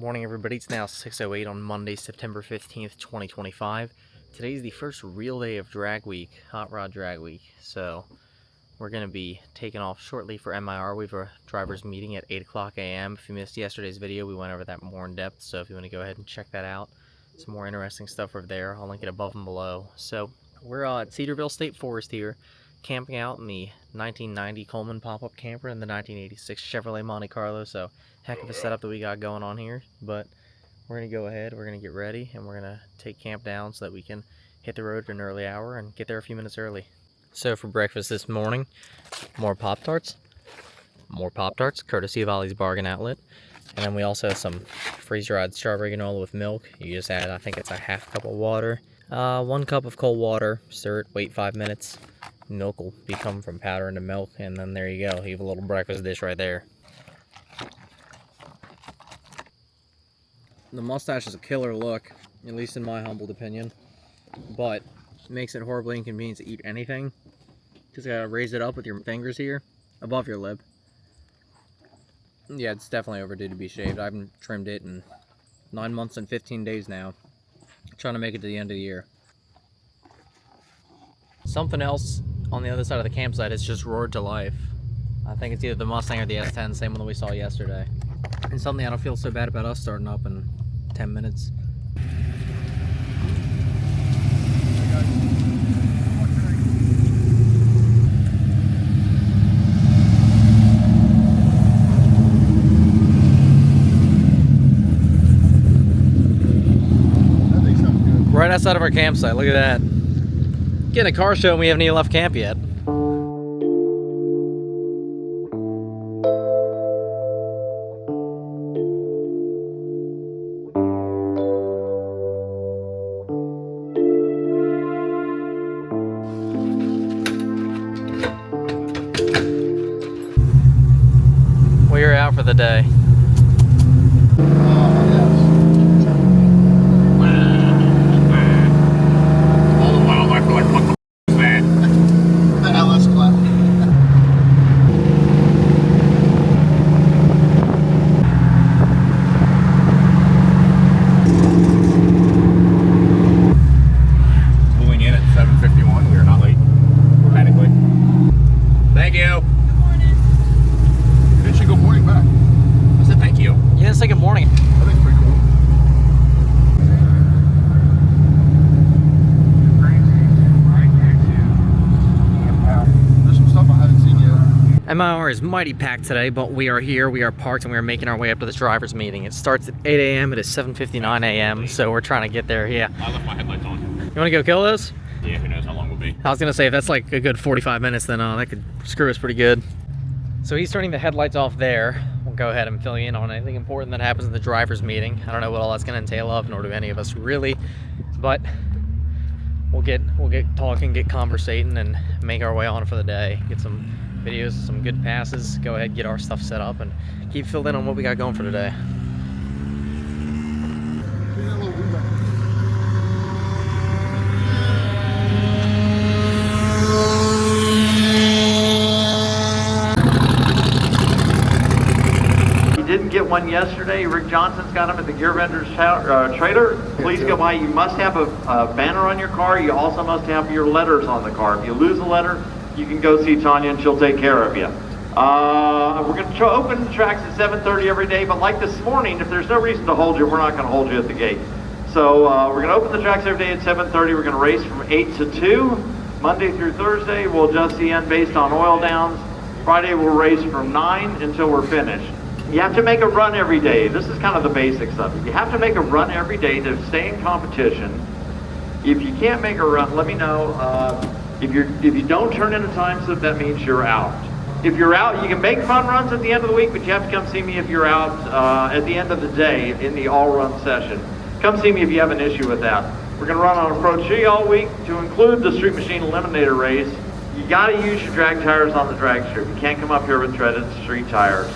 Morning everybody, it's now 6:08 on Monday, September 15th, 2025. Today's the first real day of drag week, hot rod drag week. So we're going to be taking off shortly for MIR. We have a driver's meeting at 8 o'clock a.m. If you missed yesterday's video, we went over that more in depth. So if you want to go ahead and check that out, some more interesting stuff over there. I'll link it above and below. So we're at Cedarville State Forest here, camping out in the 1990 Coleman pop-up camper and the 1986 Chevrolet Monte Carlo. So heck of a setup that we got going on here, but we're gonna go ahead, we're gonna get ready, and we're gonna take camp down so that we can hit the road at an early hour and get there a few minutes early. So for breakfast this morning, more Pop-Tarts, courtesy of Ollie's Bargain Outlet. And then we also have some freeze-dried strawberry granola with milk. You just add, I think it's a half cup of water, 1 cup of cold water, stir it, wait 5 minutes. Milk will become from powder into milk, and then there you go. You have a little breakfast dish right there. The mustache is a killer look, at least in my humble opinion, but it makes it horribly inconvenient to eat anything. Just gotta raise it up with your fingers here, above your lip. Yeah, it's definitely overdue to be shaved. I haven't trimmed it in 9 months and 15 days now. Trying to make it to the end of the year. Something else on the other side of the campsite has just roared to life. I think it's either the Mustang or the S10, same one that we saw yesterday. And something I don't feel so bad about us starting up in 10 minutes. Right outside of our campsite, look at that. Getting a car show and we haven't even left camp yet. We're out for the day. Good morning. I think it's pretty cool. There's some stuff I haven't seen yet. MIR is mighty packed today, but we are here, we are parked, and we are making our way up to this driver's meeting. It starts at 8 a.m. It is 7:59 a.m., so we're trying to get there. Yeah. I left my headlights on. You want to go kill those? Yeah, who knows how long we'll be. I was going to say, if that's like a good 45 minutes, then that could screw us pretty good. So he's turning the headlights off there. We'll go ahead and fill you in on anything important that happens in the driver's meeting. I don't know what all that's going to entail of, nor do any of us really, but we'll get talking, get conversating, and make our way on for the day. Get some videos, some good passes, go ahead, get our stuff set up, and keep filled in on what we got going for today. Didn't get one yesterday. Rick Johnson's got them at the Gear Vendors trailer. Please go by. You must have a banner on your car. You also must have your letters on the car. If you lose a letter, you can go see Tanya and she'll take care of you. We're going to open the tracks at 7:30 every day, but like this morning, if there's no reason to hold you, we're not going to hold you at the gate. So we're going to open the tracks every day at 7:30. We're going to race from 8 to 2. Monday through Thursday, we'll adjust the end based on oil downs. Friday, we'll race from 9 until we're finished. You have to make a run every day. This is kind of the basics of it. You have to make a run every day to stay in competition. If you can't make a run, let me know. If you don't turn in a time slip, that means you're out. If you're out, you can make fun runs at the end of the week, but you have to come see me if you're out at the end of the day in the all-run session. Come see me if you have an issue with that. We're going to run on Approach G all week to include the Street Machine Eliminator race. You got to use your drag tires on the drag strip. You can't come up here with treaded street tires.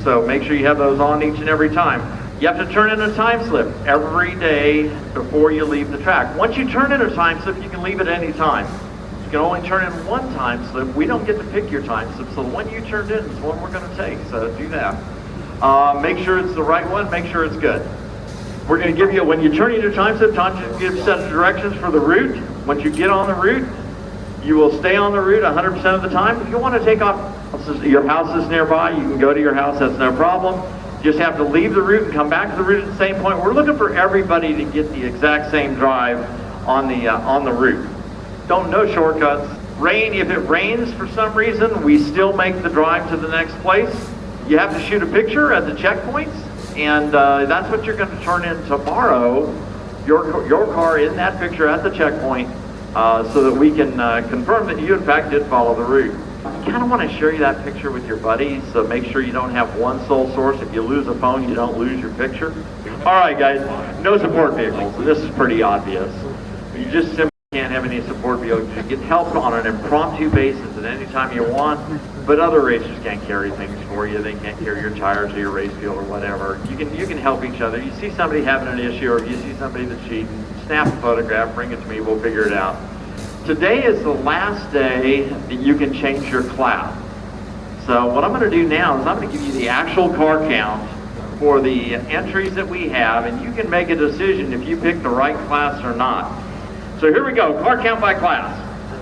So make sure you have those on each and every time. You have to turn in a time slip every day before you leave the track. Once you turn in a time slip, you can leave at any time. You can only turn in one time slip. We don't get to pick your time slip, so the one you turned in is the one we're going to take, so do that. Make sure it's the right one, make sure it's good. We're going to give you, when you turn in your time slip, Tanya gives a set of directions for the route. Once you get on the route, you will stay on the route 100% of the time. If you want to take off, your house is nearby, you can go to your house, that's no problem. You just have to leave the route and come back to the route at the same point. We're looking for everybody to get the exact same drive on the route. No shortcuts. Rain, if it rains for some reason, we still make the drive to the next place. You have to shoot a picture at the checkpoints, and that's what you're going to turn in tomorrow, your car in that picture at the checkpoint, so that we can confirm that you in fact did follow the route. I kind of want to share you that picture with your buddies, so make sure you don't have one sole source. If you lose a phone, you don't lose your picture. All right, guys, no support vehicles. This is pretty obvious. You just simply can't have any support vehicles. You get help on an impromptu basis at any time you want, but other racers can't carry things for you. They can't carry your tires or your race fuel or whatever. You can help each other. You see somebody having an issue, or if you see somebody that's cheating, snap a photograph, bring it to me, we'll figure it out. Today is the last day that you can change your class. So what I'm going to do now is I'm going to give you the actual car count for the entries that we have, and you can make a decision if you pick the right class or not. So here we go, car count by class.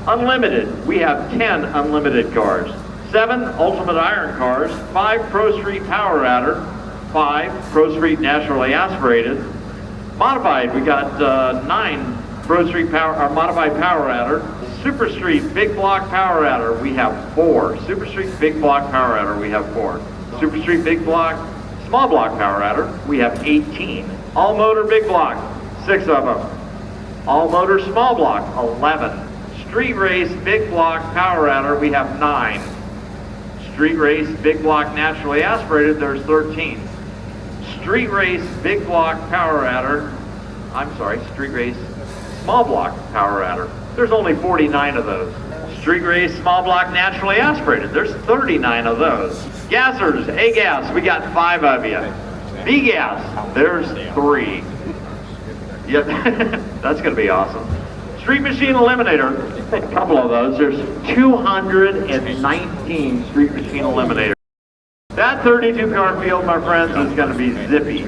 Unlimited, we have 10 unlimited cars. 7 Ultimate Iron cars, 5 Pro Street Power Adder, 5 Pro Street Naturally Aspirated. Modified, we got 9 Pro Street Modified Power Adder. Super Street Big Block Power Adder, we have 4. Super Street Big Block Power Adder, we have 4. Super Street Big Block Small Block Power Adder, we have 18. All Motor Big Block, 6 of them. All Motor Small Block, 11. Street Race Big Block Power Adder, we have 9. Street Race Big Block Naturally Aspirated, there's 13. Street Race Big Block Power Adder, Street Race Small Block Power Adder, there's only 49 of those. Street Race Small Block Naturally Aspirated, there's 39 of those. Gassers, A-Gas, we got 5 of you. B-Gas, there's 3. Yep, that's going to be awesome. Street Machine Eliminator, a couple of those. There's 219 Street Machine Eliminator. That 32 car field, my friends, is going to be zippy.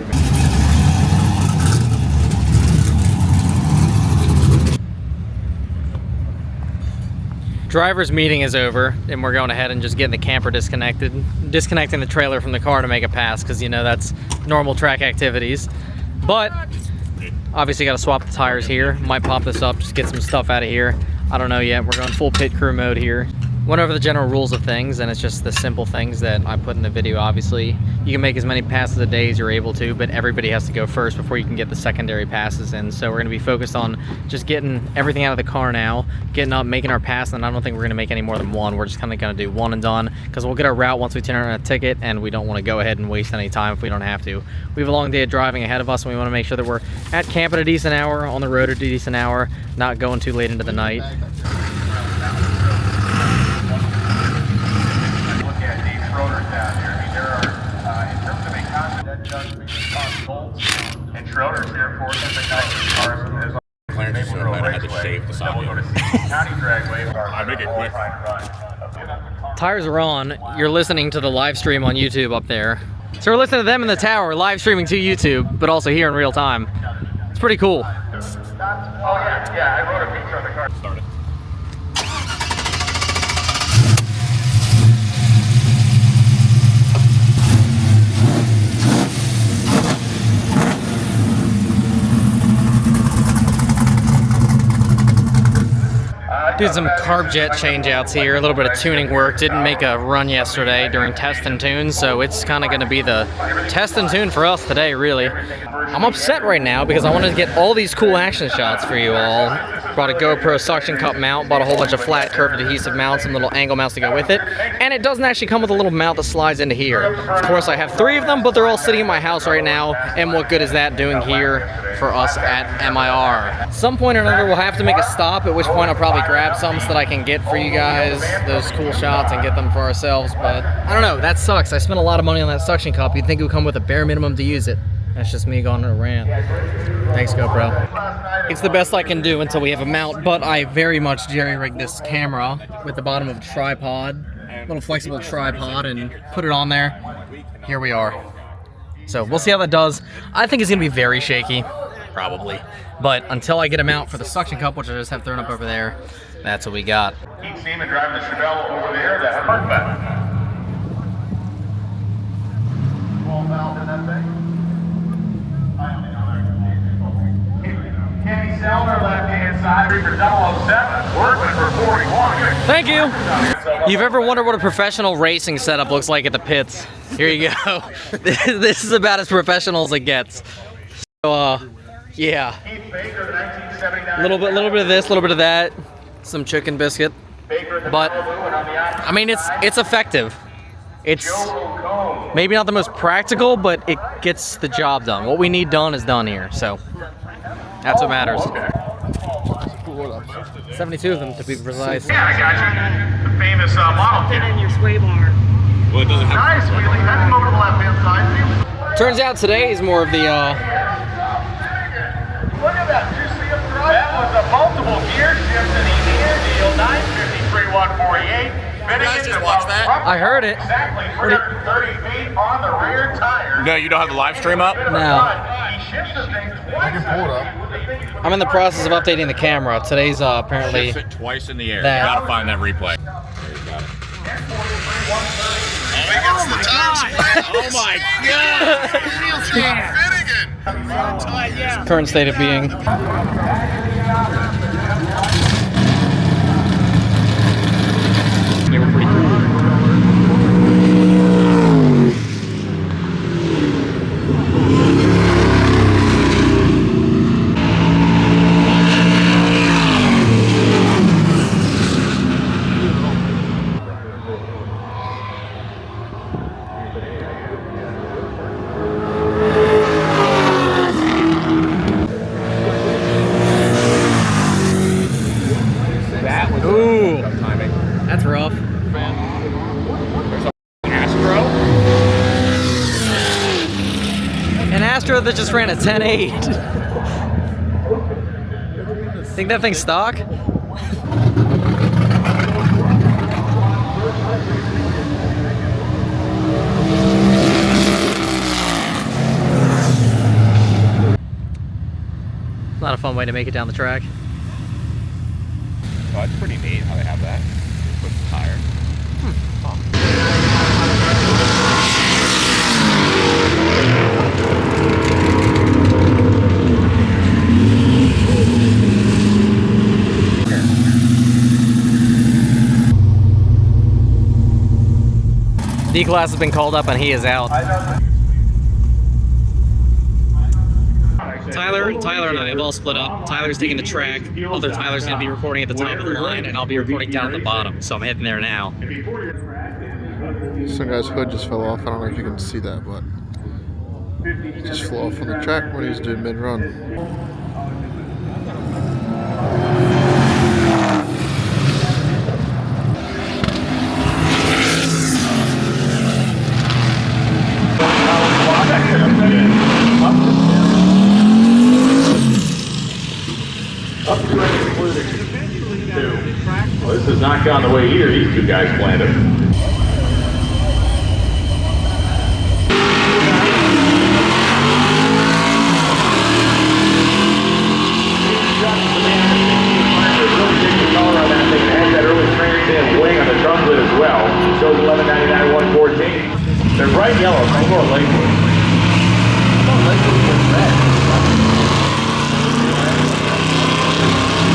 Driver's meeting is over, and we're going ahead and just getting the camper disconnected. Disconnecting the trailer from the car to make a pass, because you know that's normal track activities. But obviously got to swap the tires here. Might pop this up, just get some stuff out of here. I don't know yet. We're going full pit crew mode here. Went over the general rules of things, and it's just the simple things that I put in the video. Obviously, you can make as many passes a day as you're able to, but everybody has to go first before you can get the secondary passes in. So we're going to be focused on just getting everything out of the car now, getting up, making our pass, and I don't think we're going to make any more than one. We're just kind of going to do one and done, because we'll get our route once we turn in a ticket, and we don't want to go ahead and waste any time if we don't have to. We have a long day of driving ahead of us, and we want to make sure that we're at camp at a decent hour, on the road at a decent hour, not going too late into the night. And Schroeder's here for cars and there's Clarence is so mad I had to shave the side. County Dragway. I make it quick. Tires are on. You're listening to the live stream on YouTube up there. So we're listening to them in the tower, live streaming to YouTube, but also here in real time. It's pretty cool. Oh yeah, I wrote a picture of the car. Started. Did some carb jet changeouts here, a little bit of tuning work. Didn't make a run yesterday during test and tune, so it's kind of going to be the test and tune for us today, really. I'm upset right now because I wanted to get all these cool action shots for you all. Brought a GoPro suction cup mount, bought a whole bunch of flat curved adhesive mounts, some little angle mounts to go with it, and it doesn't actually come with a little mount that slides into here. Of course, I have 3 of them, but they're all sitting in my house right now, and what good is that doing here for us at MIR? Some point or another, we'll have to make a stop, at which point I'll probably grab some so that I can get for you guys those cool shots and get them for ourselves, but I don't know, that sucks. I spent a lot of money on that suction cup. You'd think it would come with a bare minimum to use it. That's just me going on a rant. Thanks, GoPro. It's the best I can do until we have a mount, but I very much jerry-rigged this camera with the bottom of a tripod, little flexible tripod, and put it on there. Here we are. So we'll see how that does. I think it's gonna be very shaky, probably. But until I get him out for the suction cup, which I just have thrown up over there, that's what we got. Keep steaming, driving the Chevelle over there, the hard back. 12 valve in that thing. Kenny Selner, left-hand side, for 007, Workman for 41. Thank you. You've ever wondered what a professional racing setup looks like at the pits? Here you go. This is about as professional as it gets. So, yeah. A little bit of this, a little bit of that. Some chicken biscuit. But I mean, it's effective. It's maybe not the most practical, but it gets the job done. What we need done is done here. So that's what matters. 72 of them to be precise. Yeah, I got you. The famous model kit. In your sway bar. Well, it doesn't have. Nice, wheelie. Back him over to the left-hand side. Turns out today is more of the Look at that. Did you see him drive? That was a multiple gear shift in the air deal. 953-148. guys just watch that? I heard it. Exactly 330 feet on the rear tire. No, you don't have the live stream up? No. He shifts the thing twice. I can pull it up. I'm in the process of updating the camera. Today's apparently Shifts it twice in the air. that. You gotta find that replay. Oh my god! current state of being. They were pretty cool. Ooh, that's rough. Astro? An Astro that just ran a 10.8. Think that thing's stock? Not a fun way to make it down the track. Oh, it's pretty neat how they have that. Push the tire. D-Class has been called up and he is out. Tyler and I have all split up. Tyler's taking the track. Other Tyler's going to be recording at the top of the line, and I'll be recording down at the bottom. So I'm heading there now. Some guy's hood just fell off. I don't know if you can see that, but it just flew off on the track when he was doing mid-run. Well, this has not gone the way either of these two guys planned it. Wing on the drum lid as well. It shows 1199 114. They're bright yellow. Don't go to Lakewood. I thought Lakewood was red.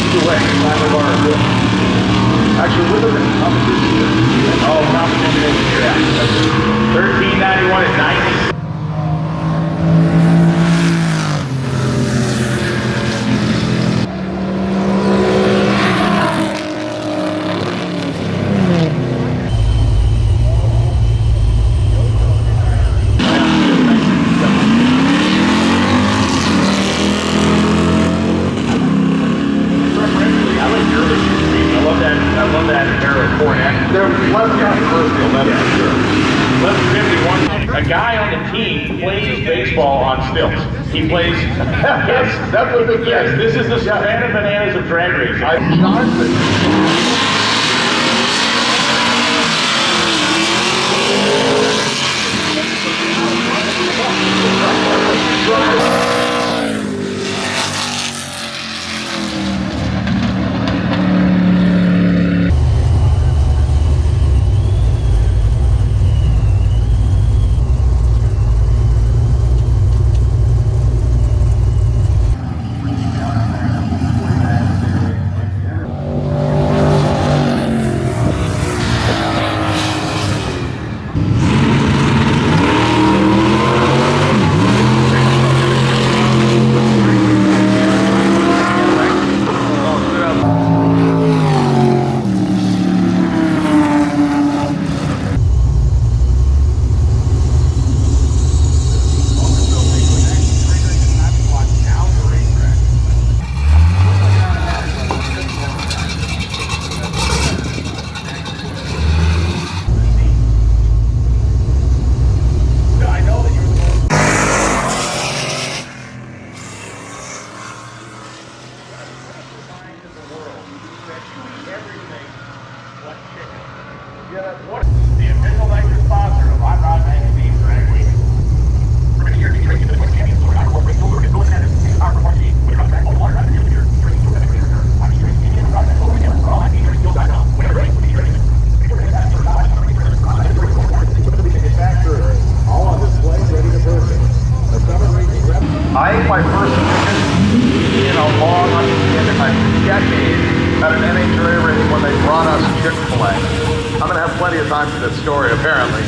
Either way, Lima Bar is good. Actually, with them in competition. Oh, competition engineer. Yeah. 1391 at 90. A guy on the team plays baseball on stilts. He plays. Yes, that's what the yes. This is the Savannah Bananas of drag racing. chewy everything but chicken. Yeah, that's what the official nicer sponsor of Hot Rod Magazine Drag Week. I ate my first chicken in a long, in a decade at an NHRA race when they brought us Chick-fil-A. I'm going to have plenty of time for this story, apparently.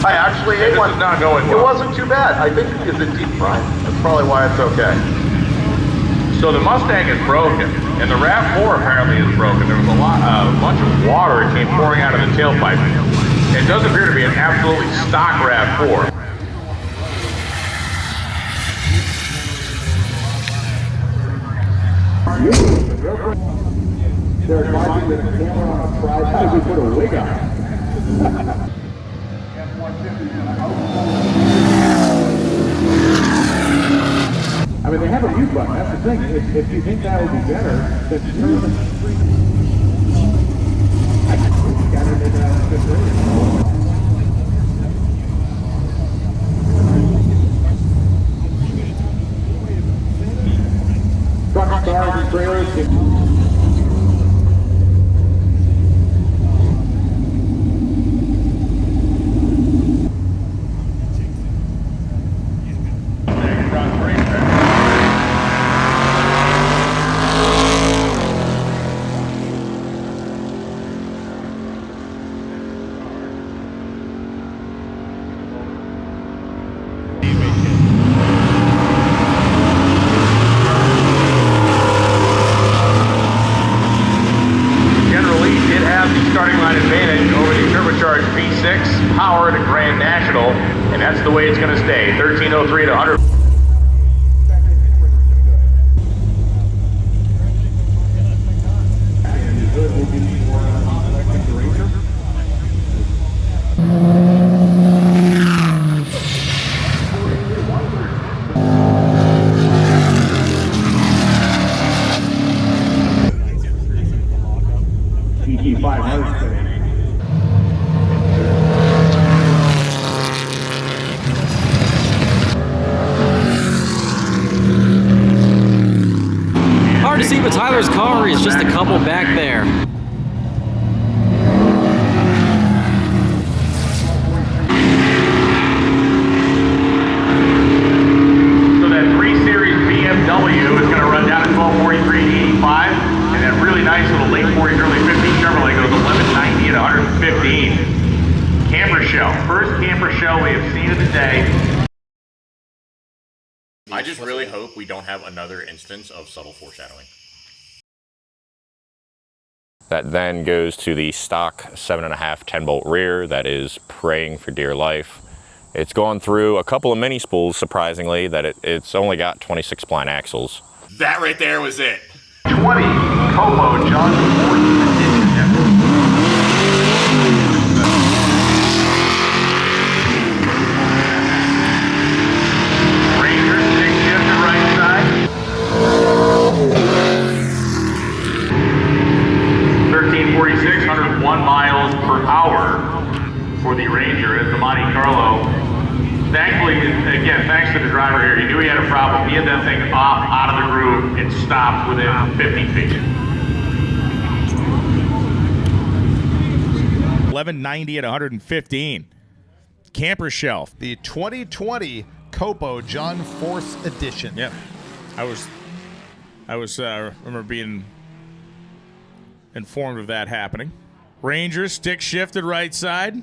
I actually ate one. Not going well. It wasn't too bad. I think it's a deep fry. That's probably why it's okay. So the Mustang is broken, and the RAV4 apparently is broken. There was a bunch of water that came pouring out of the tailpipe. It does appear to be an absolutely stock RAV4. They're advising that a camera on a tripod, we put a wig on. I mean, they have a mute button, that's the thing. If you think that would be better, then turn the screen. I got it in truck cars and trailers. Power to Grand National, and that's the way it's going to stay. 1303 to 100. PT 500. Hard to see, but Tyler's car is just a couple back there. So that 3 Series BMW is going to run down to 1243.85, and that really nice little late 40s, early 50s Chevrolet goes 1190 at 115. Camper shell, first camper shell we have seen of the day. I just really hope we don't have another instance of subtle foreshadowing. That then goes to the stock 7.5 10-bolt rear that is praying for dear life. It's gone through a couple of mini spools, surprisingly, that it's only got 26 spline axles. That right there was it. 20 Copo John 40. Miles per hour for the Ranger as the Monte Carlo. Thankfully, again, thanks to the driver here, he knew he had a problem. He had that thing off out of the groove and stopped within 50 feet. 1190 at 115. Camper shelf. The 2020 Copo John Force Edition. Yeah, I remember being informed of that happening. Ranger, stick shifted right side,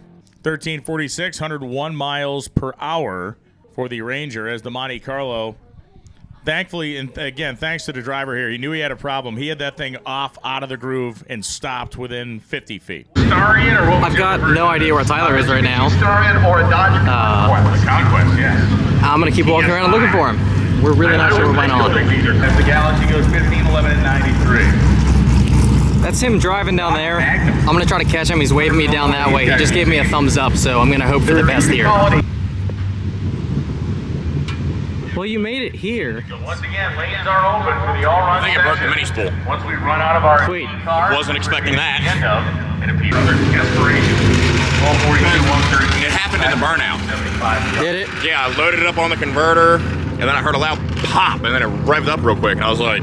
1346, 101 miles per hour for the Ranger as the Monte Carlo. Thankfully, and again, thanks to the driver here, he knew he had a problem. He had that thing off out of the groove and stopped within 50 feet. Starion or what? I've got no idea where Tyler is right now. Starion or a Dodge Conquest? Conquest, yes. I'm going to keep walking around and looking for him. We're really not sure where went on. As the Galaxy goes 15, 11, and 93. That's him driving down there. I'm going to try to catch him. He's waving me down that way. He just gave me a thumbs up, so I'm going to hope for the best here. Well, you made it here. So once again, lanes are open for the all-run I think I broke the session. mini spool. Once we run out of our Sweet. car, Wasn't expecting that. end up in a piece of desperation. 1242, 130. It happened in the burnout. 75. Did it? Yeah, I loaded it up on the converter, and then I heard a loud pop, and then it revved up real quick, and I was like,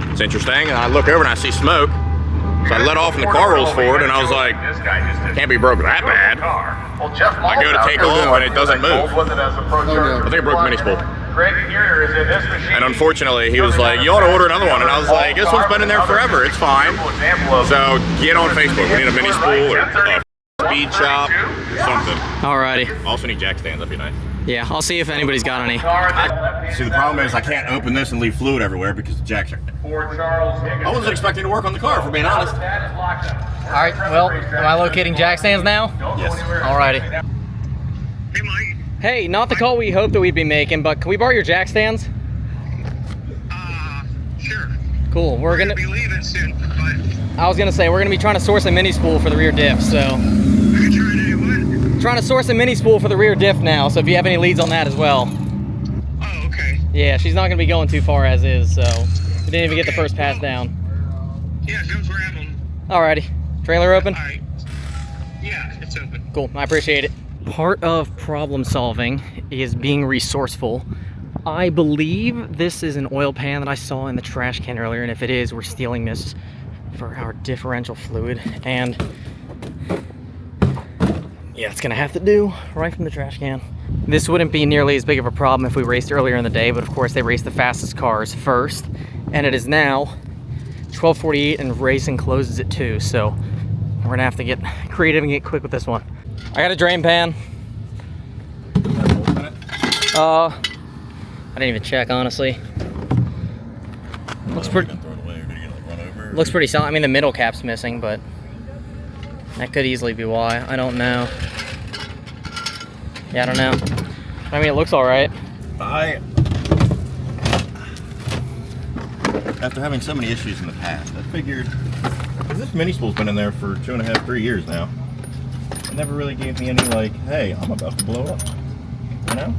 it's interesting, and I look over and I see smoke. So I let off and the car rolls forward, and I was like, This guy just did can't be broke that bad. Well, Jeff I go to take a look, and it doesn't move. I think I broke the mini spool. Greg MIR is in this machine. And unfortunately, he was like, you ought to order another one. And I was like, this one's been in there forever. It's fine. So get on Facebook. We need a mini spool or a speed chop, something. Alrighty. Also need jack stands. That'd be nice. Yeah, I'll see if anybody's got any. See, the problem is I can't open this and leave fluid everywhere because the jacks are... I wasn't expecting to work on the car, for being honest. Alright, well, am I locating jack stands now? Yes. Alrighty. Hey, Mike. Hey, not the call we hoped that we'd be making, but can we borrow your jack stands? Sure. Cool. We're gonna. Be leaving soon, but I was gonna say we're gonna be trying to source a mini spool for the rear diff. So you're trying to do what? trying to source a mini spool for the rear diff now. So if you have any leads on that as well. Oh, okay. Yeah, she's not gonna be going too far as is. So we didn't even get the first pass down. Yeah, go grab them. Alrighty. Trailer open. All right. Yeah, it's open. Cool. I appreciate it. Part of problem solving is being resourceful. I believe this is an oil pan that I saw in the trash can earlier, and if it is, we're stealing this for our differential fluid. And yeah, it's gonna have to do right from the trash can. This wouldn't be nearly as big of a problem if we raced earlier in the day, but of course they raced the fastest cars first, and it is now 12:48 and racing closes at 2, so we're gonna have to get creative and get quick with this one. I got a drain pan. I didn't even check, honestly. Looks pretty. Looks pretty solid. I mean, the middle cap's missing, but that could easily be why. I don't know. Yeah, I don't know. I mean, it looks all right. After having so many issues in the past, I figured, because this mini spool's been in there for 2.5, 3 years now. It never really gave me any like, hey, I'm about to blow up, you know?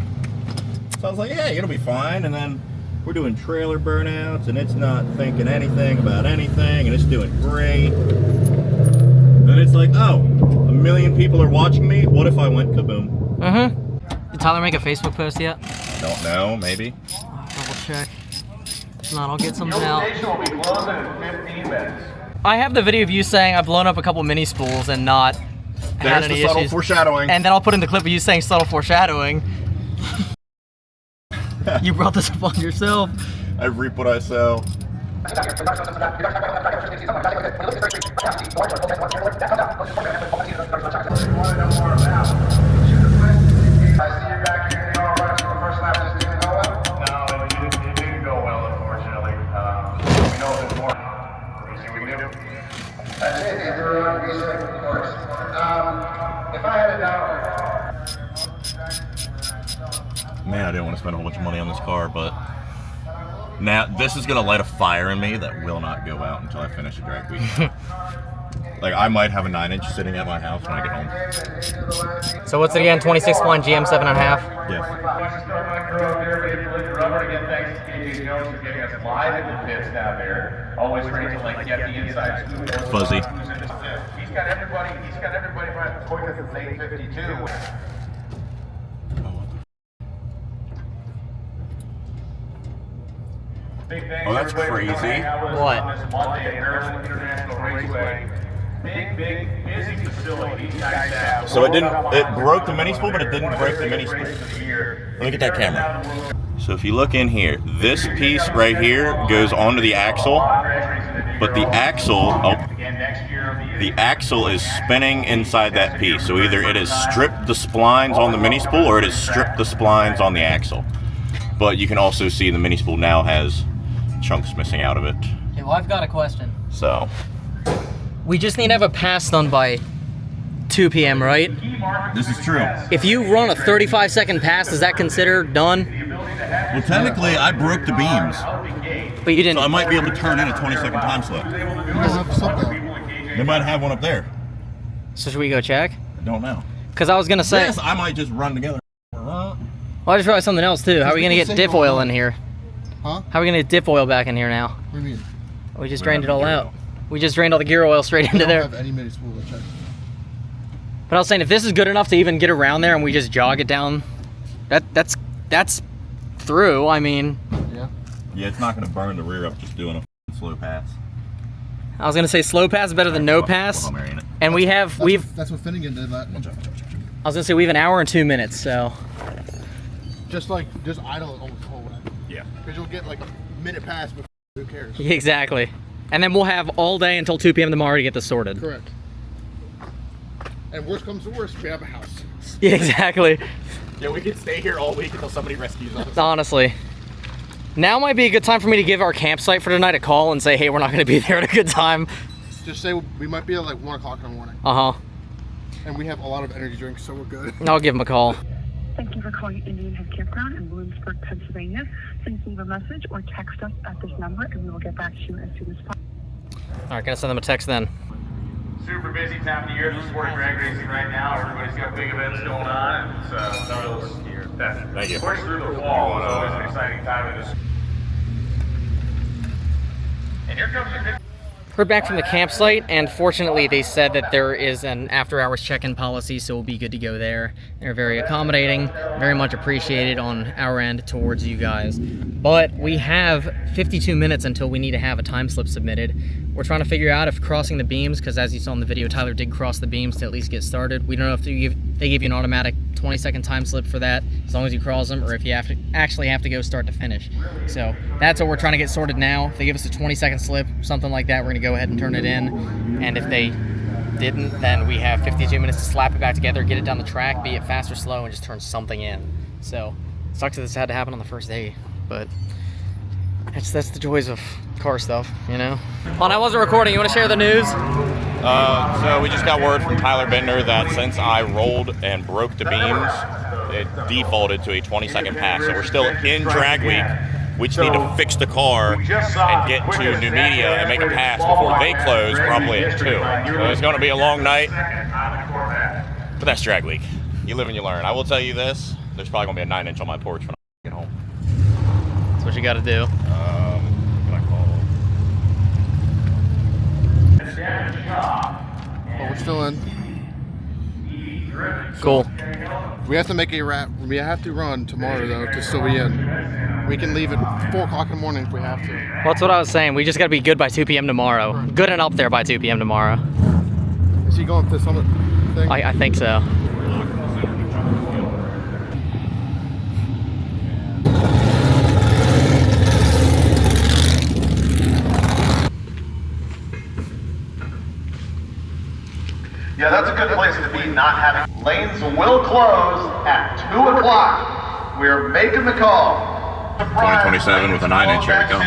So I was like, hey, it'll be fine. And then we're doing trailer burnouts and it's not thinking anything about anything and it's doing great. And it's like, oh, 1 million people are watching me. What if I went kaboom? Mm-hmm. Did Tyler make a Facebook post yet? Don't know, maybe. Double check. If not, I'll get something out. Station will be closing in 15 minutes. I have the video of you saying I've blown up a couple mini spools and not had There's any the subtle issues. foreshadowing. And then I'll put in the clip of you saying subtle foreshadowing. You brought this upon yourself. I reap what I sow. Man, I didn't want to spend a whole bunch of money on this car, but now this is gonna light a fire in me that will not go out until I finish a drag week. Like, I might have a 9-inch sitting at my house when I get home. So what's it again? 26 line GM 7.5. Yes. Fuzzy. He's got everybody right quicker than 852. Oh, that's crazy. What? Big, busy facility. These guys have. So it broke the mini spool, but it didn't break the mini spool. Let me get that camera. So if you look in here, this piece right here goes onto the axle, but the axle is spinning inside that piece. So either it has stripped the splines on the mini spool or it has stripped the splines on the axle. But you can also see the mini spool now has chunks missing out of it. Okay, well, I've got a question. So We just need to have a pass done by 2 p.m., right? this is true. If you run a 35-second pass, is that considered done? Well, technically, I broke the beams, But you didn't. so I might be able to turn in a 20-second time slip. They might have one up there. So should we go check? I don't know. Because I was gonna say. Yes, I might just run together. Well, I just realized something else too. How are we gonna get diff oil in here? Huh? How are we gonna get diff oil back in here now? What do you mean? We just drained it all out. We just drained all the gear oil straight into there. I don't have any mini spool to check. But I was saying, if this is good enough to even get around there and we just jog it down, that's through. I mean, Yeah. Yeah, it's not going to burn the rear up just doing a slow pass. I was gonna say slow pass is better than no pass. And That's what Finnegan did. That. I was gonna say we have an hour and 2 minutes, so. Just idle it almost the whole way. Yeah. Because you'll get like a minute pass before. Who cares? Exactly. And then we'll have all day until 2 p.m. tomorrow to get this sorted. Correct. And worst comes to worst, we have a house. Yeah, exactly. Yeah, we could stay here all week until somebody rescues us. Honestly. Now might be a good time for me to give our campsite for tonight a call and say, hey, we're not going to be there at a good time. Just say we might be at like 1 o'clock in the morning. Uh-huh. And we have a lot of energy drinks, so we're good. I'll give them a call. Thank you for calling Indian Head Campground in Williamsburg, Pennsylvania. Please leave a message or text us at this number and we will get back to you as soon as possible. All right, gonna send them a text then. Super busy time of the year to support drag racing right now. Everybody's got big events going on. And so Thank you. push through the fall is always an exciting time in this. And here comes the good. Heard back from the campsite, and fortunately they said that there is an after-hours check-in policy, so we'll be good to go there. They're very accommodating, very much appreciated on our end towards you guys. But we have 52 minutes until we need to have a time slip submitted. We're trying to figure out if crossing the beams, because as you saw in the video, Tyler did cross the beams to at least get started. We don't know if they give you an automatic 20-second time slip for that, as long as you cross them, or if you actually have to go start to finish. So that's what we're trying to get sorted now. If they give us a 20-second slip, something like that, we're gonna go ahead and turn it in. And if they didn't, then we have 52 minutes to slap it back together, get it down the track, be it fast or slow, and just turn something in. So it sucks that this had to happen on the first day, but that's the joys of car stuff, you know? Oh, and I wasn't recording. You want to share the news? So we just got word from Tyler Bender that since I rolled and broke the beams, it defaulted to a 20-second pass. So we're still in drag week. We just need to fix the car and get to New Media and make a pass before they close, probably at 2. So it's going to be a long night, but that's drag week. You live and you learn. I will tell you this, there's probably going to be a 9-inch on my porch when I get home. That's what you got to do. But we're still in. Cool. We have to make a wrap. We have to run tomorrow though to still be in. We can leave at 4 o'clock in the morning if we have to. Well, that's what I was saying. We just got to be good by 2 p.m. tomorrow. Good and up there by 2 p.m. tomorrow. Is he going to the summit thing? I think so. Yeah, that's a good place to be, not having. Lanes will close at 2 o'clock. We're making the call. 2027 with a 9-inch, here we go.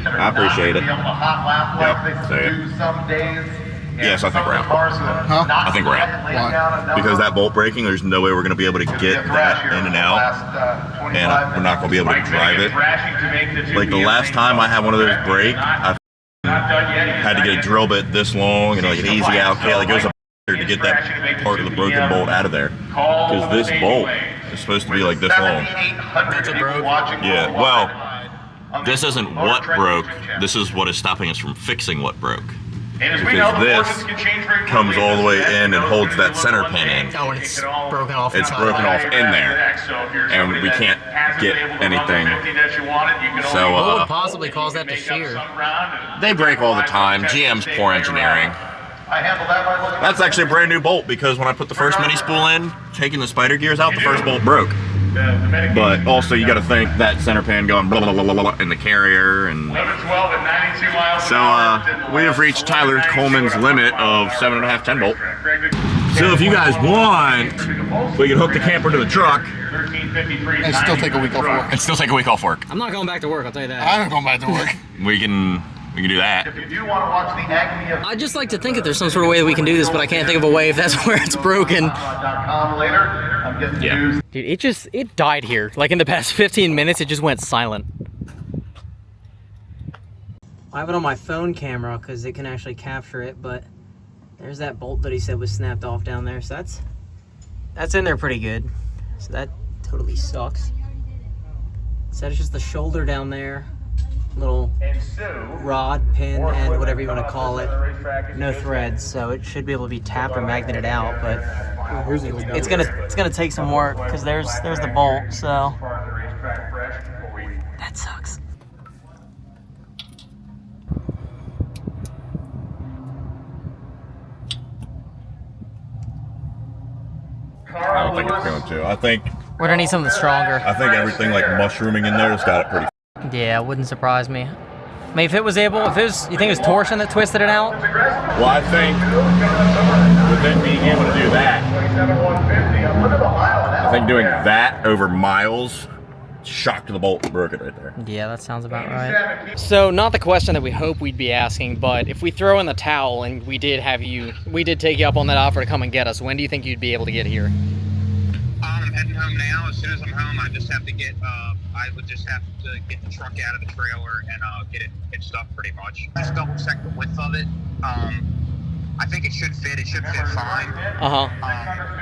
I appreciate it. Yep, say it. Yes, I think we're out. Huh? I think we're out. Why? Because that bolt braking, there's no way we're going to be able to get that in and out, and we're not going to be able to drive it. Like the last time I had one of those break, I had to get a drill bit this long and like an easy out kit. Like it was a to get that part of the broken bolt out of there, because this bolt is supposed to be like this long. Yeah, well, this isn't what broke, this is what is stopping us from fixing what broke. Because this comes all the way in and holds that center pin in. Oh, and it's broken off. It's broken off in there, and we can't get anything. So, What would possibly cause that to shear? they break all the time. GM's poor engineering. That's actually a brand new bolt, because when I put the first mini spool in, taking the spider gears out, the first bolt broke. But also you got to think that center pin going blah, blah, blah, blah, blah, in the carrier. And so we have reached Tyler Coleman's limit of 7.5 10 bolt. So if you guys want, we can hook the camper to the truck And still take a week off work. and still take a week off work. I'm not going back to work, I'll tell you that. I'm going back to work. We can do that. If you want to watch the agony of I'd just like to think that there's some sort of way that we can do this, but I can't think of a way if that's where it's broken. .com later, I'm getting Yeah. news. Dude, it died here. Like in the past 15 minutes, it just went silent. I have it on my phone camera because it can actually capture it, but there's that bolt that he said was snapped off down there. So that's in there pretty good. So that totally sucks. So it's just the shoulder down there, little rod, pin, and whatever you want to call it. No threads, so it should be able to be tapped or magneted out, but it's gonna take some work because there's the bolt, so that sucks. I don't think it's going to. I think We're gonna need something stronger. everything like mushrooming in there has got it pretty. Yeah, it wouldn't surprise me. I mean, if it was, you think it was torsion that twisted it out? Well, I think with it being able to do that, I think doing that over miles, shock to the bolt, broke it right there. Yeah, that sounds about right. So, not the question that we hope we'd be asking, but if we throw in the towel and we did take you up on that offer to come and get us, when do you think you'd be able to get here? I'm heading home now. As soon as I'm home, I just have to get, I would just have to get the truck out of the trailer and get it hitched up pretty much. Just double check the width of it. I think it should fit. It should fit fine.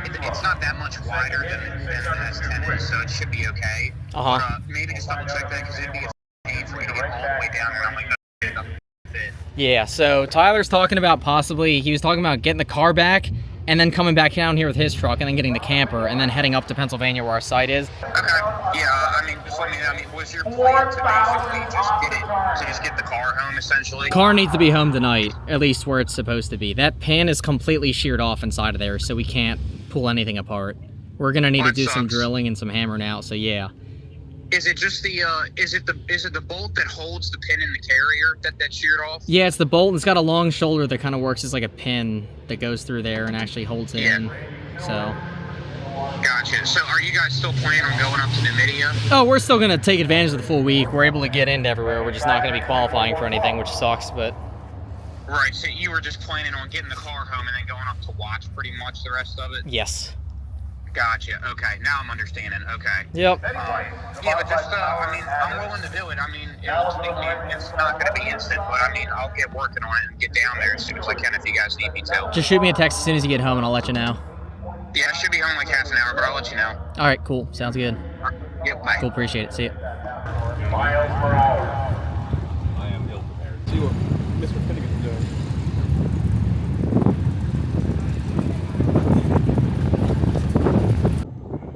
It's not that much wider than the S10 is, so it should be okay. But, maybe just double check that because it'd be a pain for me to get all the way down there. I'm like, no, it doesn't fit. Yeah, so Tyler's talking about he was talking about getting the car back and then coming back down here with his truck and then getting the camper and then heading up to Pennsylvania where our site is. Okay. Yeah, I mean, just let me know. I mean, was your plan to basically just get the car home, essentially? Car needs to be home tonight, at least where it's supposed to be. That pin is completely sheared off inside of there, so we can't pull anything apart. We're gonna need to do some drilling and some hammering out, so yeah. Is it just the is it the bolt that holds the pin in the carrier that's sheared off? Yeah, it's the bolt, and it's got a long shoulder that kind of works as like a pin that goes through there and actually holds it in. So. Gotcha. So are you guys still planning on going up to Numidia? Oh, we're still gonna take advantage of the full week. We're able to get into everywhere. We're just not gonna be qualifying for anything, which sucks, but. Right. So you were just planning on getting the car home and then going up to watch pretty much the rest of it? Yes. Gotcha. Okay. Now I'm understanding. Okay. Yep. Yeah, but just, I mean, I'm willing to do it. I mean, it's not going to be instant, but I mean, I'll get working on it and get down there as soon as I can if you guys need me to. Just shoot me a text as soon as you get home and I'll let you know. Yeah, I should be home like half an hour, but I'll let you know. All right, cool. Sounds good. Yep, bye. Cool, appreciate it. See ya. Miles per hour. I am ill prepared. See what Mr. Finnegan's doing.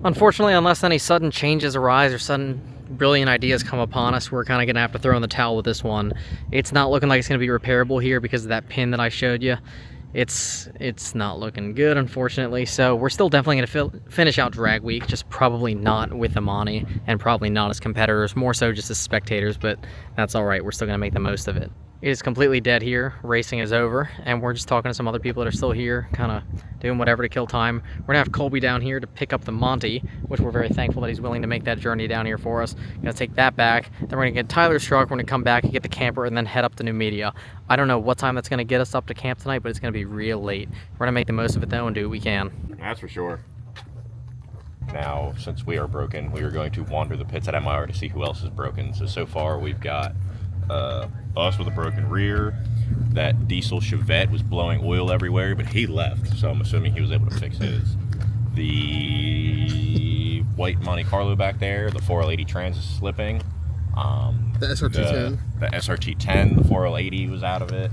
Unfortunately, unless any sudden changes arise or sudden brilliant ideas come upon us, we're kind of going to have to throw in the towel with this one. It's not looking like it's going to be repairable here because of that pin that I showed you. It's not looking good, unfortunately. So we're still definitely going to finish out drag week, just probably not with Amani and probably not as competitors, more so just as spectators, but that's all right. We're still going to make the most of it. It is completely dead here. Racing is over, and we're just talking to some other people that are still here, kind of doing whatever to kill time. We're gonna have Colby down here to pick up the Monty, which we're very thankful that he's willing to make that journey down here for us. Gonna take that back. Then we're gonna get Tyler's truck. We're gonna come back and get the camper, and then head up to Numidia. I don't know what time that's gonna get us up to camp tonight, but it's gonna be real late. We're gonna make the most of it though and do what we can. That's for sure. Now, since we are broken, we are going to wander the pits at MIR to see who else is broken. So far we've got us with a broken rear. That diesel Chevette was blowing oil everywhere, but he left, so I'm assuming he was able to fix his. The white Monte Carlo back there, the 4L80 Trans is slipping. The SRT10. The SRT10, the 4L80 was out of it.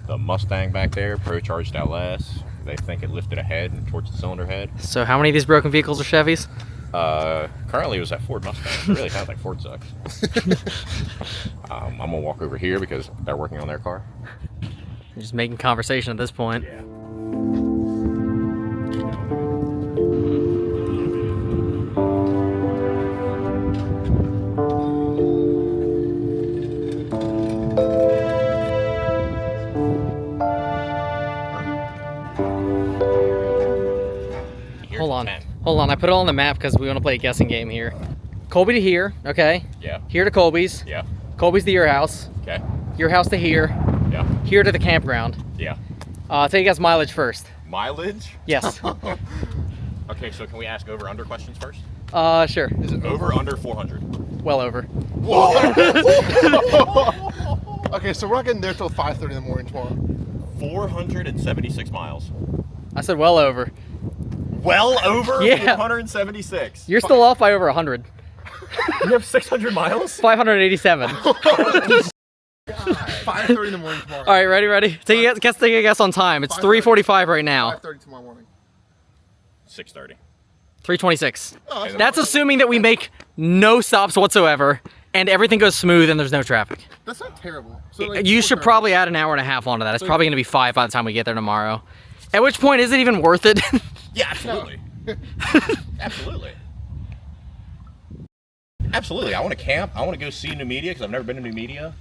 The Mustang back there, Pro charged out less. They think it lifted a head and towards the cylinder head. So how many of these broken vehicles are Chevys? Currently it was that Ford Mustang. It really sounds like Ford sucks. I'm gonna walk over here because they're working on their car. You're just making conversation at this point. Yeah. Hold on, I put it all on the map because we want to play a guessing game here. Colby to here, okay? Yeah. Here to Colby's. Yeah. Colby's to your house. Okay. Your house to here. Yeah. Here to the campground. Yeah. Tell you guys mileage first. Mileage? Yes. Okay, so can we ask over under questions first? Sure. Is it over under 400? Well over. Whoa! Okay, so we're not getting there till 5:30 in the morning tomorrow. 476 miles. I said well over. well over Yeah. 476. You're still off by over 100. You have 600 miles? 587. 5:30 in the morning tomorrow. All right, ready? Take a guess on time. It's 3:45 right now. 5:30 tomorrow morning. 6:30. 3:26. That's assuming that we make no stops whatsoever and everything goes smooth and there's no traffic. That's not terrible. So, like, You should probably add an hour and a half onto that. It's probably going to be 5 by the time we get there tomorrow. At which point, is it even worth it? Yeah, absolutely. Absolutely. Absolutely. I want to camp. I want to go see New Media because I've never been to New Media.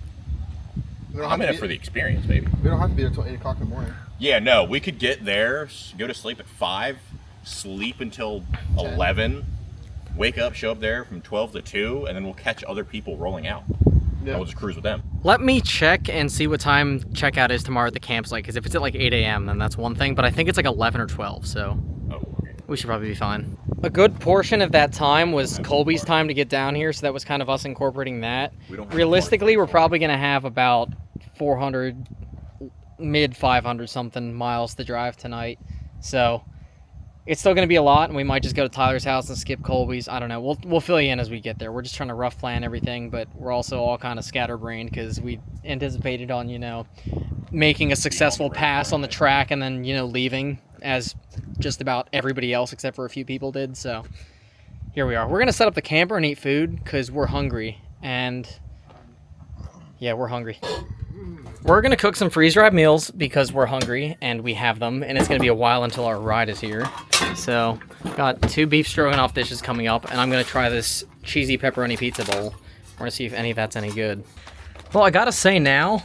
I'm in it for the experience, baby. We don't have to be there until 8 o'clock in the morning. Yeah, no, we could get there, go to sleep at 5, sleep until 11, wake up, show up there from 12 to 2, and then we'll catch other people rolling out. Yeah. And we'll just cruise with them. Let me check and see what time checkout is tomorrow at the campsite, because if it's at like 8 a.m., then that's one thing, but I think it's like 11 or 12, so we should probably be fine. A good portion of that time was Colby's time to get down here, so that was kind of us incorporating that. Realistically, we're probably going to have about 400, mid 500 something miles to drive tonight, so it's still going to be a lot, and we might just go to Tyler's house and skip Colby's. I don't know. We'll fill you in as we get there. We're just trying to rough plan everything, but we're also all kind of scatterbrained because we anticipated on, you know, making a successful pass on the track and then, you know, leaving as just about everybody else except for a few people did. So here we are. We're going to set up the camper and eat food because we're hungry. And yeah, we're hungry. We're going to cook some freeze-dried meals because we're hungry and we have them, and it's going to be a while until our ride is here. So, got 2 beef stroganoff dishes coming up, and I'm going to try this cheesy pepperoni pizza bowl. We're going to see if any of that's any good. Well, I got to say now,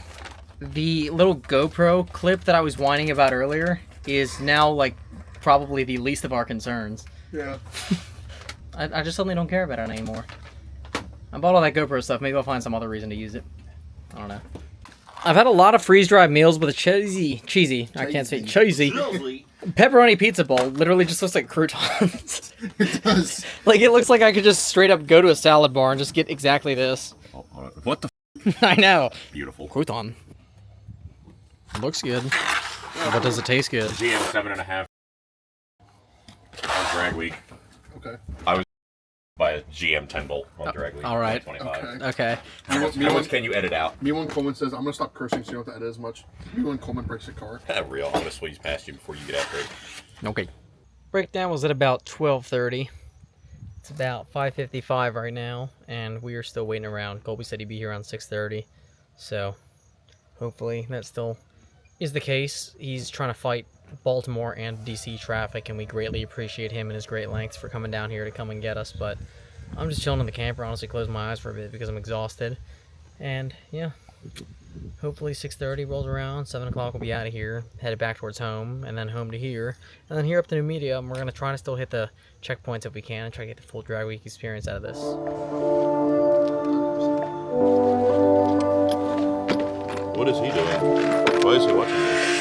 the little GoPro clip that I was whining about earlier is now, like, probably the least of our concerns. Yeah. I just suddenly don't care about it anymore. I bought all that GoPro stuff. Maybe I'll find some other reason to use it. I don't know. I've had a lot of freeze-dried meals with a cheesy, I can't say cheesy, pepperoni pizza bowl. Literally just looks like croutons. It does. Like, it looks like I could just straight up go to a salad bar and just get exactly this. What the I know. Beautiful. Crouton. Looks good. But does it taste good? GM 7.5 on drag week. Okay. I was by a GM 10 bolt on drag week. All right. 25. Okay. How much can you edit out? Me when Coleman says, I'm going to stop cursing so you don't have to edit as much. Me when Coleman breaks the car. Real. I'm going to squeeze past you before you get after it. Okay. Breakdown was at about 12:30. It's about 5:55 right now, and we are still waiting around. Colby said he'd be here around 6:30, so hopefully that still is the case. He's trying to fight Baltimore and DC traffic, and we greatly appreciate him and his great lengths for coming down here to come and get us, but I'm just chilling in the camper, honestly closing my eyes for a bit because I'm exhausted, and yeah, hopefully 6:30 rolls around, 7 o'clock we'll be out of here, headed back towards home, and then home to here, and then here up to New Media, and we're going to try to still hit the checkpoints if we can, and try to get the full drag week experience out of this. What is he doing? Why is he watching this?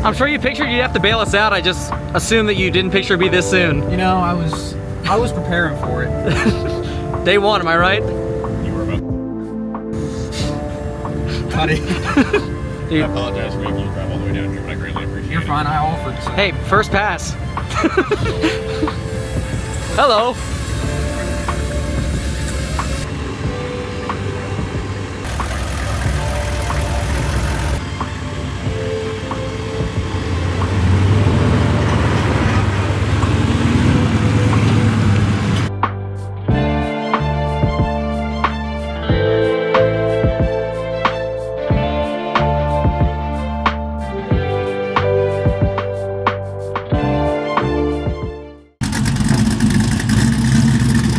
I'm sure you pictured you'd have to bail us out. I just assumed that you didn't picture it'd be this soon. You know, I was preparing for it. Day one, am I right? You were about. Buddy. Dude. I apologize for making you drive all the way down here, but I greatly appreciate it. You're fine, I offered. So. Hey, first pass. Hello.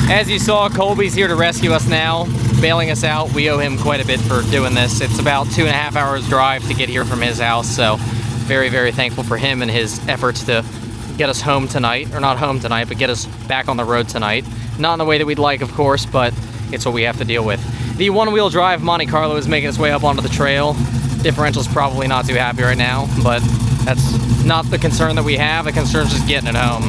As you saw, Colby's here to rescue us now, bailing us out. We owe him quite a bit for doing this. It's about 2.5 hours drive to get here from his house, so very, very thankful for him and his efforts to get us home tonight, or not home tonight, but get us back on the road tonight. Not in the way that we'd like, of course, but it's what we have to deal with. The one-wheel drive Monte Carlo is making its way up onto the trail. Differential's probably not too happy right now, but that's not the concern that we have. The concern is just getting it home.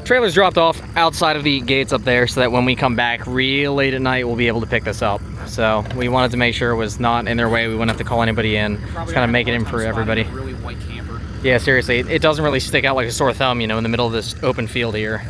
Trailer's dropped off outside of the gates up there so that when we come back real late at night, we'll be able to pick this up. So we wanted to make sure it was not in their way. We wouldn't have to call anybody in. Just kind of make it in for everybody. Really white camper. Yeah, seriously, it doesn't really stick out like a sore thumb, you know, in the middle of this open field here.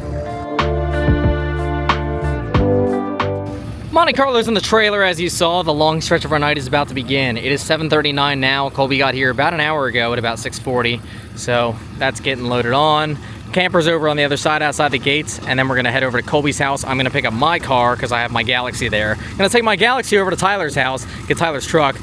Monte Carlo's in the trailer, as you saw. The long stretch of our night is about to begin. It is 7:39 now. Colby got here about an hour ago at about 6:40. So that's getting loaded on. Camper's over on the other side outside the gates, and then we're gonna head over to Colby's house. I'm gonna pick up my car because I have my Galaxy there. I'm gonna take my Galaxy over to Tyler's house, get Tyler's truck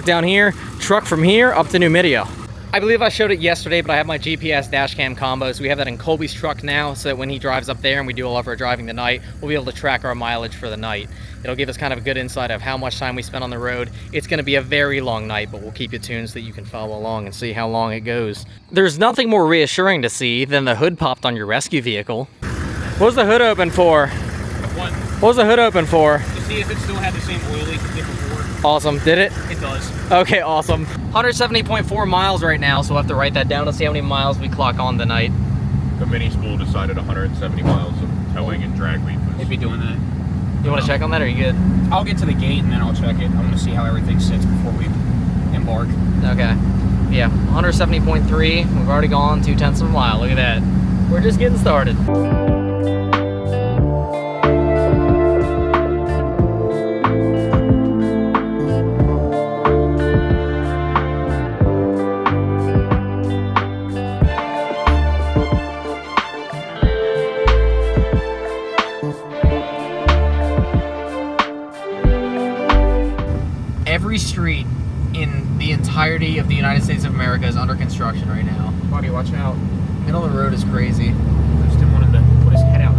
down here, truck from here up to Numidia. I believe I showed it yesterday, but I have my GPS dash cam combo, so we have that in Colby's truck now, so that when he drives up there and we do all of our driving tonight, we'll be able to track our mileage for the night. It'll give us kind of a good insight of how much time we spent on the road. It's gonna be a very long night, but we'll keep you tuned so that you can follow along and see how long it goes. There's nothing more reassuring to see than the hood popped on your rescue vehicle. What was the hood open for? What? What was the hood open for? To see if it still had the same oil leak it did before. Awesome, did it? It does. Okay, awesome. 170.4 miles right now, so we'll have to write that down to see how many miles we clock on tonight. The mini spool decided 170 miles of towing and drag week was... They'd be doing that. You want to check on that, or are you good? I'll get to the gate and then I'll check it. I want to see how everything sits before we embark. Okay. Yeah, 170.3. We've already gone 0.2 of a mile. Look at that. We're just getting started. Every street in the entirety of the United States of America is under construction right now. Buddy, watch out. Middle of the road is crazy. I just didn't want him to put his head out.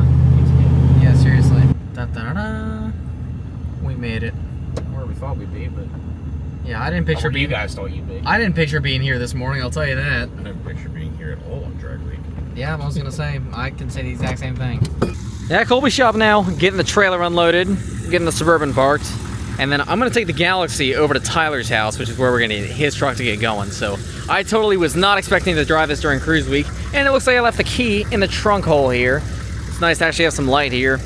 Yeah, seriously. Da, da, da, da. We made it. Where we thought we'd be, but... Yeah, I didn't picture Where being... you guys thought you'd be. I didn't picture being here this morning, I'll tell you that. I didn't picture being here at all on drag week. Yeah, I was gonna say, I can say the exact same thing. Yeah, Colby shop now, getting the trailer unloaded, getting the Suburban parked, and then I'm gonna take the Galaxy over to Tyler's house, which is where we're gonna need his truck to get going. So I totally was not expecting to drive this during cruise week, and it looks like I left the key in the trunk hole here. It's nice to actually have some light here,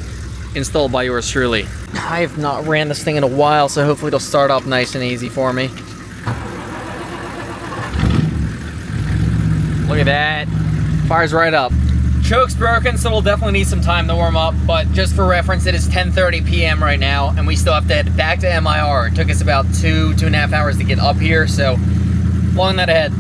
installed by yours truly. I have not ran this thing in a while, so hopefully it'll start up nice and easy for me. Look at that, fires right up. Choke's broken, so we'll definitely need some time to warm up, but just for reference, it is 10:30 p.m. right now, and we still have to head back to MIR. It took us about 2.5 hours to get up here, so long that ahead.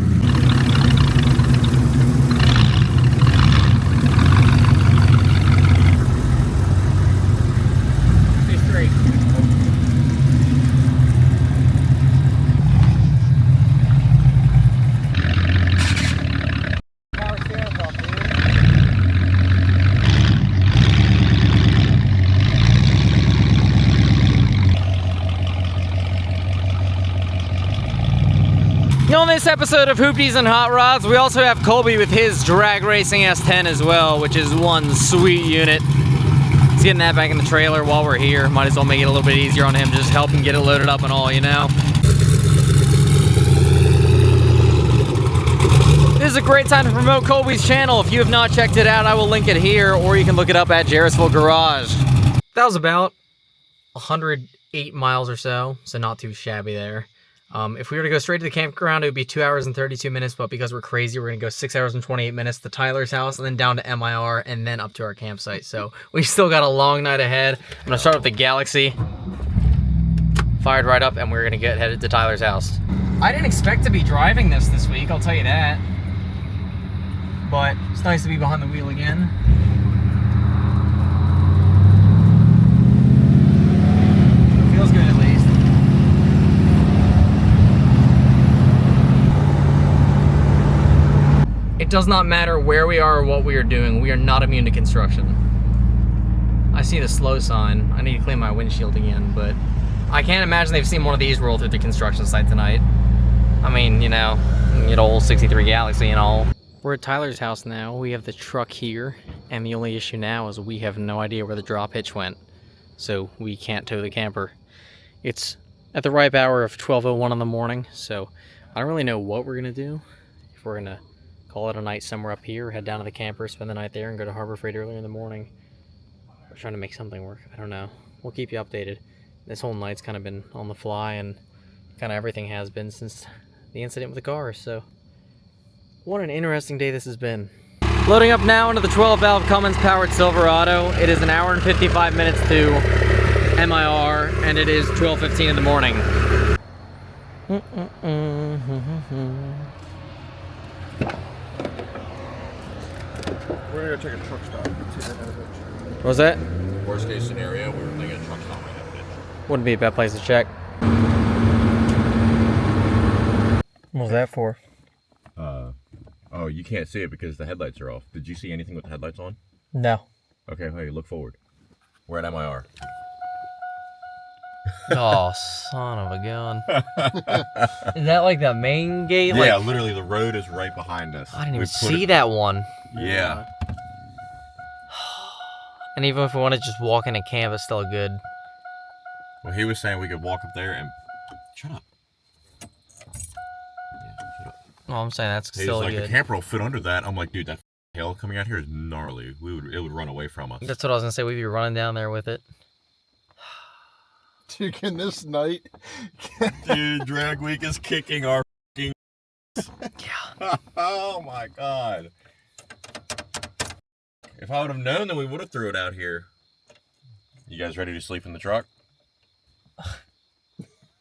On this episode of Hoopties and Hot Rods, we also have Colby with his drag racing S10 as well, which is one sweet unit. It's getting that back in the trailer while we're here. Might as well make it a little bit easier on him, just help him get it loaded up and all, you know? This is a great time to promote Colby's channel. If you have not checked it out, I will link it here, or you can look it up at Jarrettsville Garage. That was about 108 miles or so not too shabby there. If we were to go straight to the campground, it would be 2 hours and 32 minutes, but because we're crazy, we're gonna go 6 hours and 28 minutes to Tyler's house, and then down to MIR, and then up to our campsite. So we still got a long night ahead. I'm gonna start with the Galaxy. Fired right up, and we're gonna get headed to Tyler's house. I didn't expect to be driving this week, I'll tell you that. But it's nice to be behind the wheel again. Feels good at least. It does not matter where we are or what we are doing, we are not immune to construction. I see the slow sign. I need to clean my windshield again, but I can't imagine they've seen one of these roll through the construction site tonight. I mean, you know, get old 63 Galaxy and all. We're at Tyler's house now. We have the truck here, and the only issue now is we have no idea where the drop hitch went, so we can't tow the camper. It's at the ripe hour of 12:01 in the morning, so I don't really know what we're gonna do. If we're gonna call it a night somewhere up here, head down to the camper, spend the night there, and go to Harbor Freight earlier in the morning. We're trying to make something work. I don't know. We'll keep you updated. This whole night's kind of been on the fly, and kind of everything has been since the incident with the car, so what an interesting day this has been. Loading up now into the 12-valve Cummins powered Silverado. It is an hour and 55 minutes to MIR, and it is 12:15 in the morning. We're gonna go check a truck stop. What was that? Worst case scenario, we were thinking a truck stop right now. Wouldn't be a bad place to check. What was that for? Oh, you can't see it because the headlights are off. Did you see anything with the headlights on? No. Okay, hey, look forward. We're at MIR. Oh, son of a gun. Is that like the main gate? Yeah, like, literally the road is right behind us. I didn't even see that one. Yeah. And even if we want to just walk in a camp, it's still good. Well, he was saying we could walk up there and... Shut up. No, I'm saying that's still like, good. the camper will fit under that. I'm like, dude, that hail coming out here is gnarly. It would run away from us. That's what I was gonna say. We'd be running down there with it. Dude, can this night... Dude, drag week is kicking our f***ing... Yeah. Oh my god. If I would have known, then we would have threw it out here. You guys ready to sleep in the truck?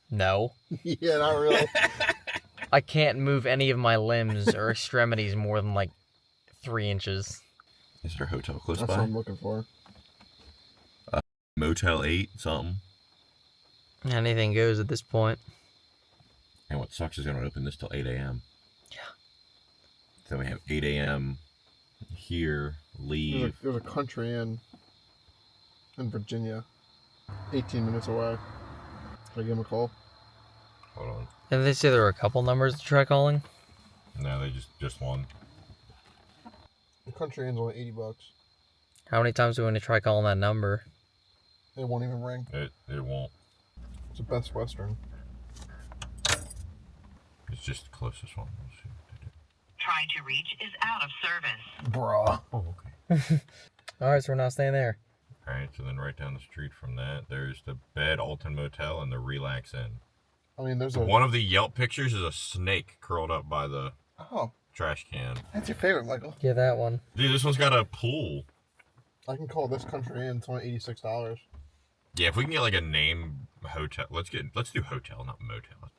No. Yeah, not really. I can't move any of my limbs or extremities more than like 3 inches. Is there a hotel close That's by? what I'm looking for. Motel 8, something. Anything goes at this point. And what sucks is they don't open this till 8 a.m. Yeah. So we have 8 a.m. here, leave. There's a country inn in Virginia, 18 minutes away. Can I give him a call? Hold on. Did they say there were a couple numbers to try calling? No, they just one. The country inn's only $80. How many times do we want to try calling that number? It won't even ring. It won't. It's a Best Western. It's just the closest one. We'll see what they do. Trying to reach is out of service. Bruh. Oh, okay. Alright, so we're not staying there. Alright, so then right down the street from that, there's the Bed Alton Motel and the Relax Inn. I mean, there's a... One of the Yelp pictures is a snake curled up by the trash can. That's your favorite, Michael. Yeah, that one. Dude, this one's got a pool. I can call this country inn. It's only $86. Yeah, if we can get like a name hotel, let's do hotel, not motel.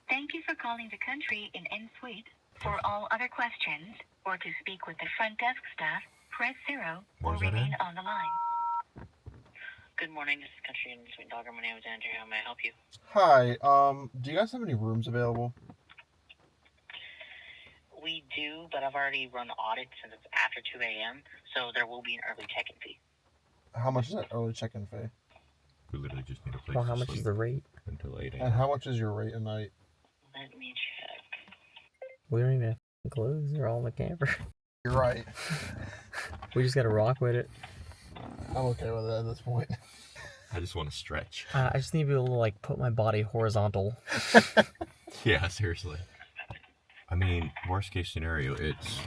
Thank you for calling the Country Inn Suite. For all other questions or to speak with the front desk staff, press 0 or remain on the line. Good morning, this is Country Inn Suite Dogger. My name is Andrew. How may I help you? Hi, do you guys have any rooms available? We do, but I've already run the audit since it's after 2 a.m., so there will be an early check-in fee. How much is that early check-in fee? We literally just need a place Well, how much is the rate? Until 8 a.m. And how much is your rate a night? Let me check. We don't even have clothes. They're all in the camper. You're right. We just gotta rock with it. I'm okay with it at this point. I just want to stretch. I just need to be able to like put my body horizontal. Yeah, seriously. I mean, worst case scenario, it's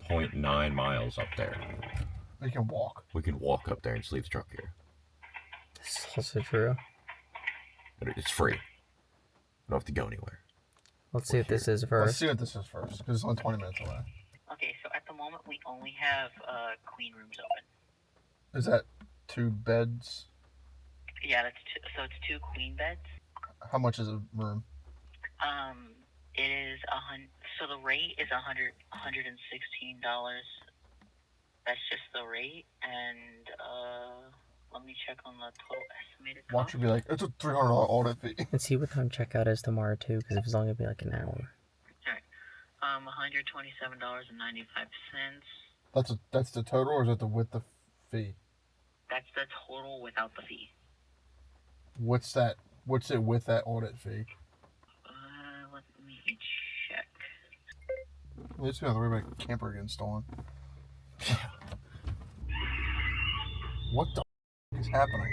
0.9 miles up there. We can walk. We can walk up there and just leave the truck here. It's also true. It's free. We don't have to go anywhere. Let's see what this is first. Let's see what this is first, because it's only 20 minutes away. Okay, so at the moment we only have clean rooms open. Is that 2 beds? Yeah, so it's 2 queen beds. How much is a room? It is so the rate is $116. That's just the rate, and let me check on the total estimated cost. Watch would be like, it's a $300 audit fee. And see what time checkout is tomorrow too, because if it's only gonna be like an hour. $127.95. That's the total, or is that with the fee? That's the total without the fee. What's that? What's it with that audit fee? Let me check. At least we don't have to worry about camper getting stolen. What the is happening?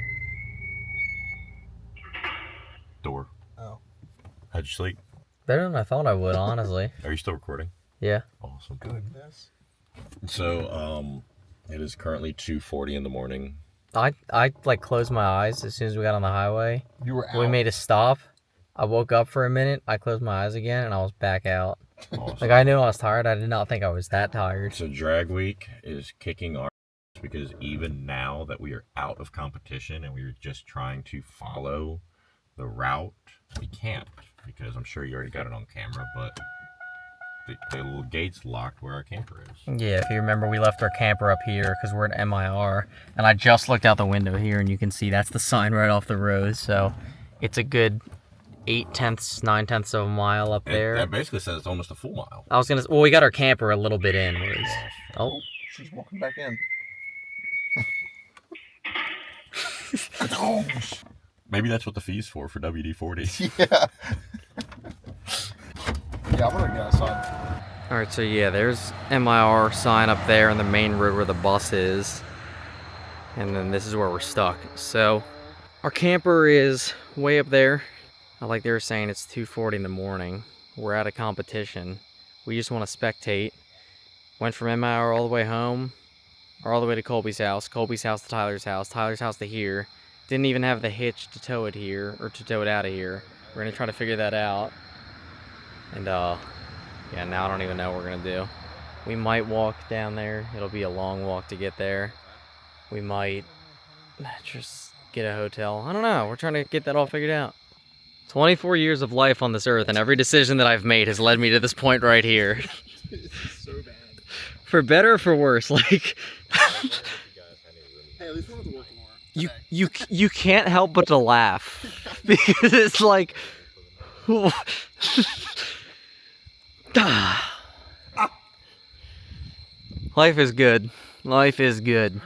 Door. Oh. How'd you sleep? Better than I thought I would, honestly. Are you still recording? Yeah. Awesome. Goodness. So, it is currently 2:40 in the morning. I like closed my eyes as soon as we got on the highway. You were out. We made a stop. I woke up for a minute. I closed my eyes again, and I was back out. Awesome. Like, I knew I was tired. I did not think I was that tired. So drag week is kicking our ass because even now that we are out of competition and we are just trying to follow the route, we can't, because I'm sure you already got it on camera, but the little gate's locked where our camper is. Yeah, if you remember, we left our camper up here because we're at MIR, and I just looked out the window here, and you can see that's the sign right off the road, so it's a good 9/10 of a mile up there. That basically says it's almost a full mile. I was gonna, well, we got our camper a little bit in. Oh. She's walking back in. Maybe that's what the fee's for WD-40. Yeah. Yeah, I'm gonna get outside. Alright, so yeah, there's MIR sign up there on the main road where the bus is. And then this is where we're stuck. So, our camper is way up there. Like they were saying, it's 2:40 in the morning. We're at a competition. We just want to spectate. Went from MIR all the way home, or all the way to Colby's house to Tyler's house to here. Didn't even have the hitch to tow it here, or to tow it out of here. We're gonna try to figure that out. And yeah, now I don't even know what we're gonna do. We might walk down there. It'll be a long walk to get there. We might just get a hotel. I don't know. We're trying to get that all figured out. 24 years of life on this earth, and every decision that I've made has led me to this point right here. So bad. For better or for worse, like... Hey, at least we don't have to work tomorrow. You can't help but to laugh. Because it's like... Life is good. Life is good.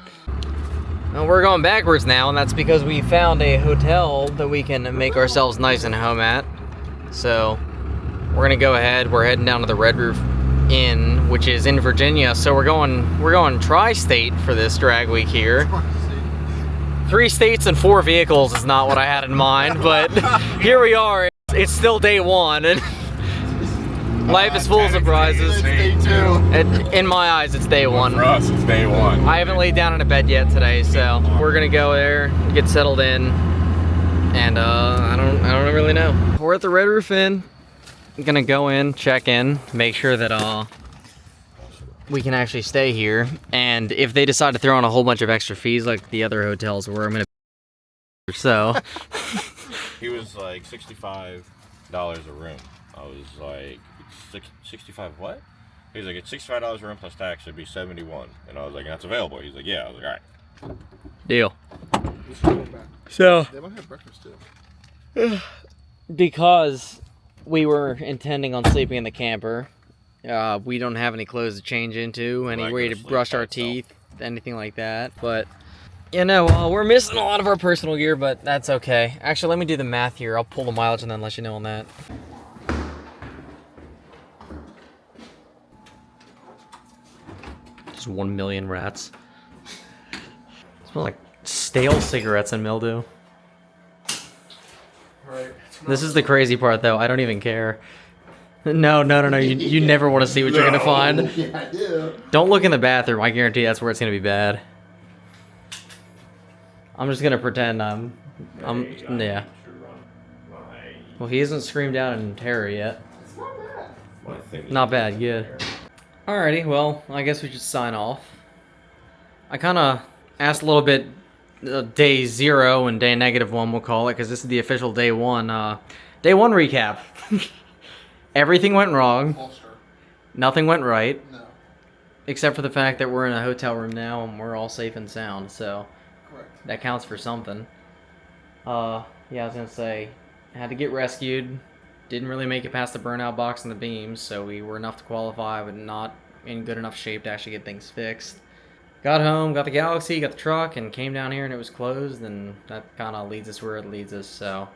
Well, we're going backwards now, and that's because we found a hotel that we can make ourselves nice and home at. So, we're gonna go ahead. We're heading down to the Red Roof Inn, which is in Virginia. So we're going tri-state for this drag week here. 3 states and 4 vehicles is not what I had in mind, but here we are. It's still day 1, and life is full of surprises. It's day 2. In my eyes, it's day 1. For us, it's day 1. I haven't laid down in a bed yet today, so we're gonna go there, get settled in, and I don't really know. We're at the Red Roof Inn. I'm gonna go in, check in, make sure that we can actually stay here. And if they decide to throw on a whole bunch of extra fees like the other hotels where I'm gonna so He was like $65 a room. I was like, 65 what? He was like, it's $65 a room plus tax, it'd be 71. And I was like, that's available. He's like, yeah. I was like, all right. deal. So They might have breakfast too. because we were intending on sleeping in the camper, we don't have any clothes to change into, any way to brush our teeth, anything like that. But you know, we're missing a lot of our personal gear, but that's okay. Actually, let me do the math here. I'll pull the mileage and then let you know on that. Just 1 million rats. Smells like stale cigarettes and mildew. Right. This is the crazy part, though. I don't even care. No. You never want to see what you're gonna find. Yeah, I do. Don't look in the bathroom. I guarantee that's where it's gonna be bad. I'm just gonna pretend yeah. Well, he hasn't screamed out in terror yet. It's not bad. Not bad, good. Alrighty, well, I guess we should sign off. I kind of asked a little bit day 0 and day -1, we'll call it, because this is the official day 1. Day 1 recap. Everything went wrong. Nothing went right. No. Except for the fact that we're in a hotel room now and we're all safe and sound, so Correct. that counts for something. Yeah, I was gonna say, I had to get rescued. Didn't really make it past the burnout box and the beams, so we were enough to qualify, but not in good enough shape to actually get things fixed. Got home, got the Galaxy, got the truck, and came down here and it was closed, and that kind of leads us where it leads us, so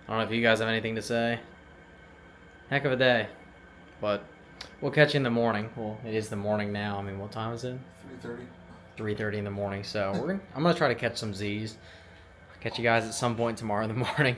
I don't know if you guys have anything to say. Heck of a day, but we'll catch you in the morning. Well, it is the morning now. I mean, what time is it? 3:30. 3:30 in the morning, so I'm gonna try to catch some Z's. Catch you guys at some point tomorrow in the morning.